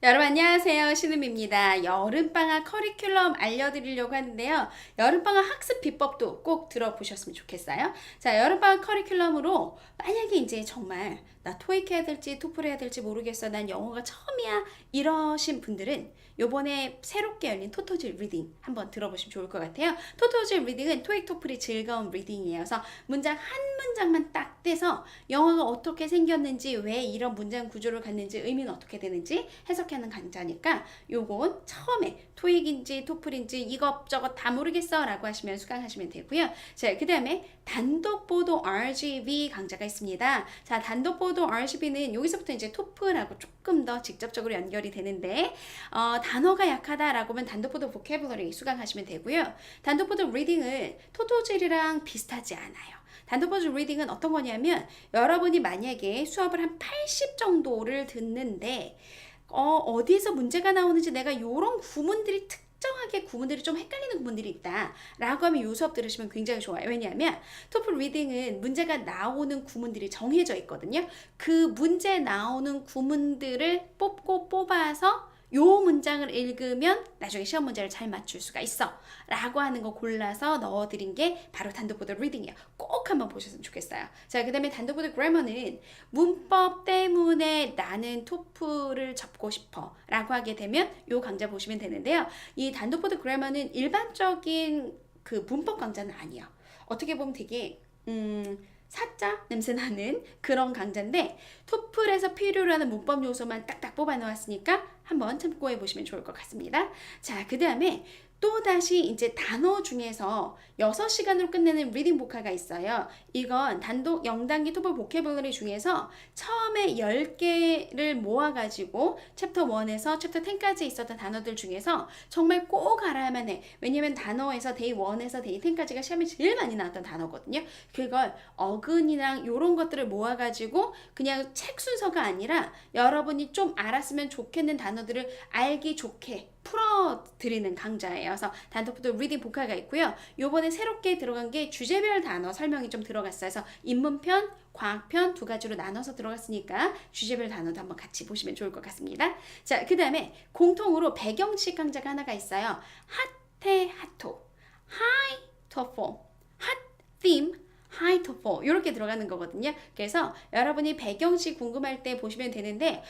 여러분 안녕하세요. 신음입니다. 여름방학 커리큘럼 알려드리려고 하는데요. 여름방학 학습 비법도 꼭 들어보셨으면 좋겠어요. 자, 여름방학 커리큘럼으로 만약에 이제 정말 나 토익 해야 될지 토플 해야 될지 모르겠어. 난 영어가 처음이야. 이러신 분들은 요번에 새롭게 열린 토토즐 리딩 한번 들어보시면 좋을 것 같아요. 토토즐 리딩은 토익 토플이 즐거운 리딩이에요. 그래서 문장 한 문장만 딱 떼서 영어가 어떻게 생겼는지, 왜 이런 문장 구조를 갖는지, 의미는 어떻게 되는지 해석하는 강좌니까 요건 처음에 토익인지 토플인지 이것저것 다 모르겠어 라고 하시면 수강하시면 되고요. 자, 그 다음에 단독보도 RGB 강좌가 있습니다. 자, 단독보도 RGB는 여기서부터 이제 토플하고 조금 더 직접적으로 연결이 되는데 단어가 약하다라고 하면 단독보도 보캐블러리 수강하시면 되고요. 단독보도 리딩은 토토즐이랑 비슷하지 않아요. 단독보도 리딩은 어떤 거냐면 여러분이 만약에 수업을 한 80 정도를 듣는데 어디에서 문제가 나오는지 내가 요런 구문들이 특정하게 구문들이 좀 헷갈리는 구문들이 있다 라고 하면 요 수업 들으시면 굉장히 좋아요. 왜냐하면 토플 리딩은 문제가 나오는 구문들이 정해져 있거든요. 그 문제 나오는 구문들을 뽑아서 요 문장을 읽으면 나중에 시험 문제를 잘 맞출 수가 있어 라고 하는 거 골라서 넣어드린 게 바로 단독보도 리딩이에요. 꼭 한번 보셨으면 좋겠어요. 자, 그 다음에 단독보도 그래머는 문법 때문에 나는 토플을 접고 싶어 라고 하게 되면 요 강좌 보시면 되는데요. 이 단독보도 그래머는 일반적인 그 문법 강좌는 아니에요. 어떻게 보면 되게 사짜 냄새나는 그런 강좌인데 토플에서 필요로 하는 문법 요소만 딱딱 뽑아 놓았으니까 한번 참고해 보시면 좋을 것 같습니다. 자, 그 다음에 또다시 이제 단어 중에서 6시간으로 끝내는 리딩 보카가 있어요. 이건 단독 0단계 토플 보캐블러리 중에서 처음에 10개를 모아가지고 챕터 1에서 챕터 10까지 있었던 단어들 중에서 정말 꼭 알아야만 해. 왜냐면 단어에서 데이 1에서 데이 10까지가 시험에 제일 많이 나왔던 단어거든요. 그걸 어근이랑 이런 것들을 모아가지고 그냥 책 순서가 아니라 여러분이 좀 알았으면 좋겠는 단어들을 알기 좋게 풀어드리는 강좌예요. 그래서 단독보도 리딩 보카가 있고요. 요번에 새롭게 들어간 게 주제별 단어 설명이 좀 들어갔어요. 그래서 인문편, 과학편 두 가지로 나눠서 들어갔으니까 주제별 단어도 한번 같이 보시면 좋을 것 같습니다. 자, 그 다음에 공통으로 배경식 강좌가 하나가 있어요. 핫해 핫토, 하이 토포, 핫 theme, 하이 토포 이렇게 들어가는 거거든요. 그래서 여러분이 배경식 궁금할 때 보시면 되는데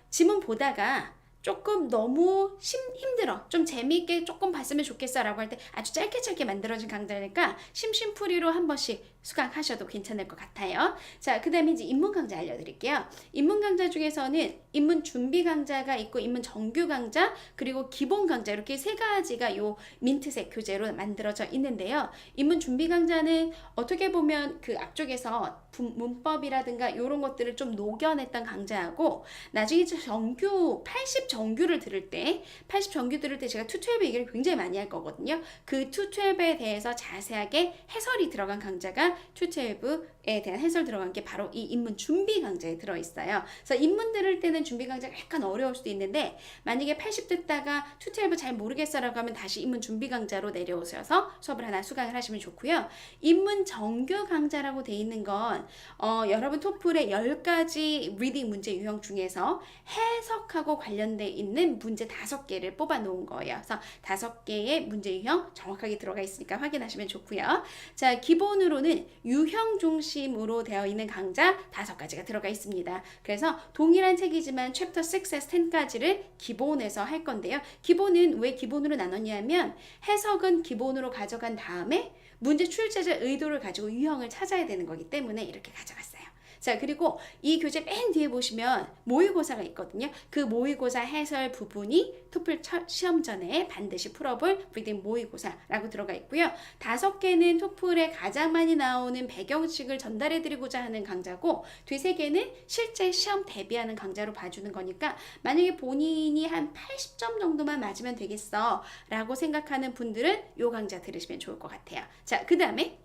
지문 보다가 조금 너무 힘들어, 좀 재미있게 조금 봤으면 좋겠어 라고 할 때 아주 짧게 만들어진 강좌니까 심심풀이로 한 번씩 수강하셔도 괜찮을 것 같아요. 자, 그 다음에 이제 인문 강좌 알려드릴게요. 인문 강좌 중에서는 인문 준비 강좌가 있고 인문 정규 강좌 그리고 기본 강좌 이렇게 세 가지가 요 민트색 교재로 만들어져 있는데요. 인문 준비 강좌는 어떻게 보면 그 앞쪽에서 문법이라든가 이런 것들을 좀 녹여냈던 강좌하고 나중에 정규 80 정규를 들을 때 제가 212 얘기를 굉장히 많이 할 거거든요. 그 212에 대해서 자세하게 해설이 들어간 강좌가 212에 대한 해설 들어간 게 바로 이 인문 준비 강좌에 들어있어요. 그래서 인문 들을 때는 준비 강좌가 약간 어려울 수도 있는데 만약에 80 듣다가 212 잘 모르겠어라고 하면 다시 인문 준비 강좌로 내려오셔서 수업을 하나 수강을 하시면 좋고요. 인문 정규 강좌라고 돼 있는 건 여러분 토플의 10가지 리딩 문제 유형 중에서 해석하고 관련돼 있는 문제 5개를 뽑아 놓은 거예요. 그래서 5개의 문제 유형 정확하게 들어가 있으니까 확인하시면 좋고요. 자, 기본으로는 유형 중심으로 되어 있는 강좌 5가지가 들어가 있습니다. 그래서 동일한 책이지만 챕터 6에서 10까지를 기본에서 할 건데요. 기본은 왜 기본으로 나눴냐면 해석은 기본으로 가져간 다음에 문제 출제자 의도를 가지고 유형을 찾아야 되는 거기 때문에 이렇게 가져갔어요. 자, 그리고 이 교재 맨 뒤에 보시면 모의고사가 있거든요. 그 모의고사 해설 부분이 토플 시험 전에 반드시 풀어볼 리딩 모의고사라고 들어가 있고요. 5개는 토플에 가장 많이 나오는 배경식을 전달해드리고자 하는 강좌고 2-3개는 실제 시험 대비하는 강좌로 봐주는 거니까 만약에 본인이 한 80점 정도만 맞으면 되겠어 라고 생각하는 분들은 이 강좌 들으시면 좋을 것 같아요. 자, 그 다음에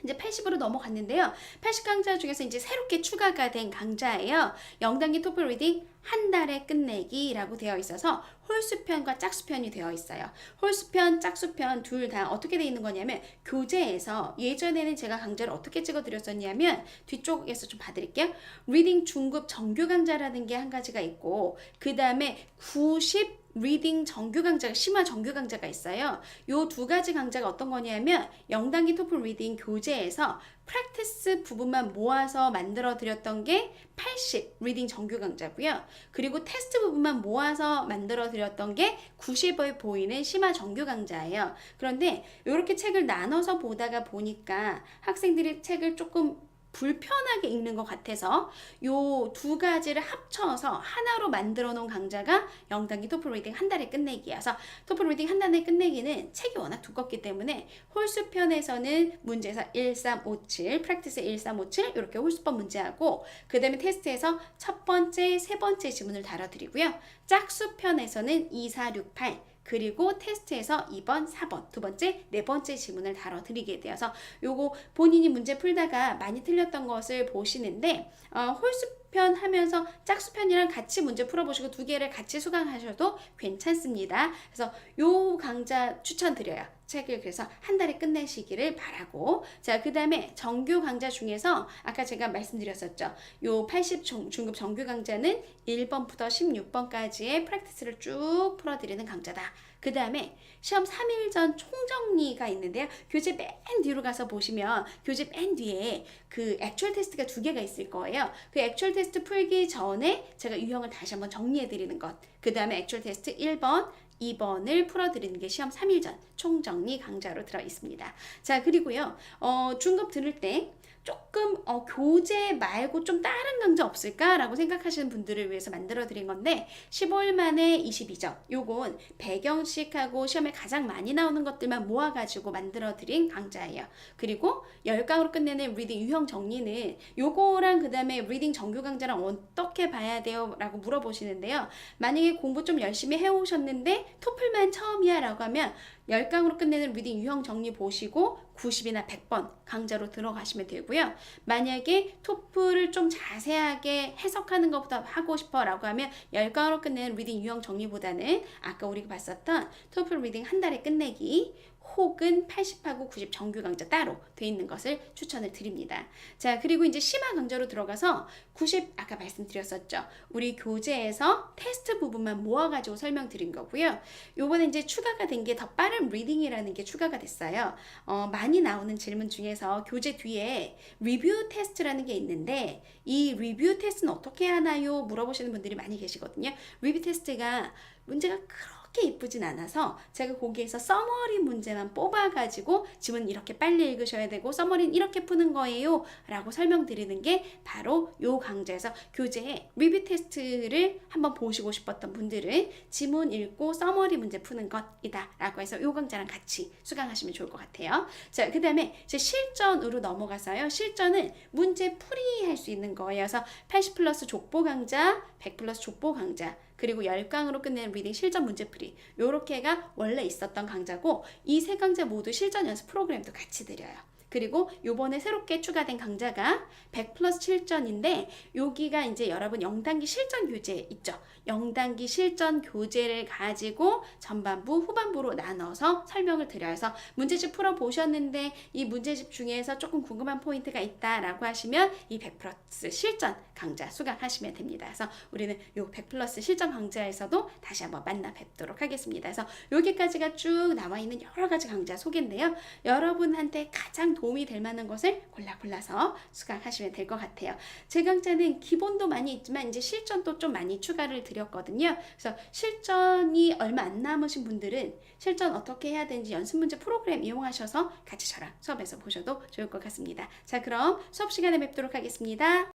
이제 80으로 넘어갔는데요. 80 강좌 중에서 이제 새롭게 추가가 된 강좌예요. 0단계 토플 리딩 한 달에 끝내기라고 되어 있어서 홀수편과 짝수편이 되어 있어요. 홀수편, 짝수편 둘 다 어떻게 되어 있는 거냐면 교재에서 예전에는 제가 강좌를 어떻게 찍어 드렸었냐면 뒤쪽에서 좀 봐드릴게요. 리딩 중급 정규 강좌라는 게 한 가지가 있고 그 다음에 90 리딩 정규 강좌, 심화 정규 강좌가 있어요. 요 두 가지 강좌가 어떤 거냐면 0단계 토플 리딩 교재에서 프랙티스 부분만 모아서 만들어 드렸던 게 80 리딩 정규 강좌고요. 그리고 테스트 부분만 모아서 만들어 드렸던 게 90을 보이는 심화 정규 강좌예요. 그런데 이렇게 책을 나눠서 보다가 보니까 학생들이 책을 조금 불편하게 읽는 것 같아서 요 두 가지를 합쳐서 하나로 만들어 놓은 강좌가 0단계 토플 리딩 한 달에 끝내기여서 토플 리딩 한 달에 끝내기는 책이 워낙 두껍기 때문에 홀수편에서는 문제에서 1357, 프랙티스 1357 이렇게 홀수법 문제하고 그 다음에 테스트에서 첫 번째, 세 번째 지문을 다뤄드리고요. 짝수편에서는 2468 그리고 테스트에서 2번, 4번, 두 번째, 네 번째 지문을 다뤄드리게 되어서 요거 본인이 문제 풀다가 많이 틀렸던 것을 보시는데 홀수편 하면서 짝수편이랑 같이 문제 풀어보시고 두 개를 같이 수강하셔도 괜찮습니다. 그래서 요 강좌 추천드려요. 책을 그래서 한 달에 끝내시기를 바라고 자 그 다음에 정규 강좌 중에서 아까 제가 말씀드렸었죠. 요 80 중급 정규 강좌는 1번부터 16번까지의 프랙티스를 쭉 풀어드리는 강좌다. 그 다음에 시험 3일 전 총정리가 있는데요. 교재 맨 뒤로 가서 보시면 교재 맨 뒤에 그 액츄얼 테스트가 두 개가 있을 거예요. 그 액츄얼 테스트 풀기 전에 제가 유형을 다시 한번 정리해 드리는 것. 그 다음에 액츄얼 테스트 1번 2번을 풀어드리는 게 시험 3일 전 총정리 강좌로 들어 있습니다. 자 그리고요 중급 들을 때 조금 교재 말고 좀 다른 강좌 없을까라고 생각하시는 분들을 위해서 만들어 드린 건데 15일 만에 22점 요건 배경식하고 시험에 가장 많이 나오는 것들만 모아가지고 만들어 드린 강좌예요. 그리고 10강으로 끝내는 리딩 유형 정리는 요거랑 그 다음에 리딩 정규 강좌랑 어떻게 봐야 돼요? 라고 물어보시는데요. 만약에 공부 좀 열심히 해오셨는데 토플만 처음이야 라고 하면 10강으로 끝내는 리딩 유형 정리 보시고 90이나 100번 강좌로 들어가시면 되고요. 만약에 토플을 좀 자세하게 해석하는 것보다 하고 싶어 라고 하면 10강으로 끝내는 리딩 유형 정리보다는 아까 우리가 봤었던 토플 리딩 한 달에 끝내기 혹은 80하고 90 정규 강좌 따로 돼 있는 것을 추천을 드립니다. 자 그리고 이제 심화 강좌로 들어가서 90 아까 말씀드렸었죠. 우리 교재에서 테스트 부분만 모아가지고 설명드린 거고요. 요번에 이제 추가가 된 게 더 빠른 리딩이라는 게 추가가 됐어요. 많이 나오는 질문 중에서 교재 뒤에 리뷰 테스트라는 게 있는데 이 리뷰 테스트는 어떻게 하나요? 물어보시는 분들이 많이 계시거든요. 리뷰 테스트가 문제가 그렇게 이쁘진 않아서 제가 거기에서 서머리 문제만 뽑아가지고 지문 이렇게 빨리 읽으셔야 되고 서머리는 이렇게 푸는 거예요 라고 설명드리는 게 바로 요 강좌에서 교재에 리뷰 테스트를 한번 보시고 싶었던 분들은 지문 읽고 서머리 문제 푸는 것이다 라고 해서 요 강좌랑 같이 수강하시면 좋을 것 같아요. 자 그 다음에 이제 실전으로 넘어가서요. 실전은 문제 풀이 할 수 있는 거예요. 그래서 80 플러스 족보 강좌, 100 플러스 족보 강좌 그리고 10강으로 끝내는 리딩 실전 문제풀이 요렇게가 원래 있었던 강좌고 이 세 강좌 모두 실전 연습 프로그램도 같이 드려요. 그리고 요번에 새롭게 추가된 강좌가 100 플러스 실전인데 여기가 이제 여러분 0단기 실전 교재 있죠. 0단기 실전 교재를 가지고 전반부, 후반부로 나눠서 설명을 드려서 문제집 풀어보셨는데 이 문제집 중에서 조금 궁금한 포인트가 있다라고 하시면 이 100 플러스 실전 강좌 수강하시면 됩니다. 그래서 우리는 요 100 플러스 실전 강좌에서도 다시 한번 만나 뵙도록 하겠습니다. 그래서 여기까지가 쭉 나와 있는 여러 가지 강좌 소개인데요. 여러분한테 가장 도움이 될 만한 것을 골라서 수강하시면 될 것 같아요. 제 강좌는 기본도 많이 있지만 이제 실전도 좀 많이 추가를 드렸거든요. 그래서 실전이 얼마 안 남으신 분들은 실전 어떻게 해야 되는지 연습 문제 프로그램 이용하셔서 같이 저랑 수업에서 보셔도 좋을 것 같습니다. 자, 그럼 수업 시간에 뵙도록 하겠습니다.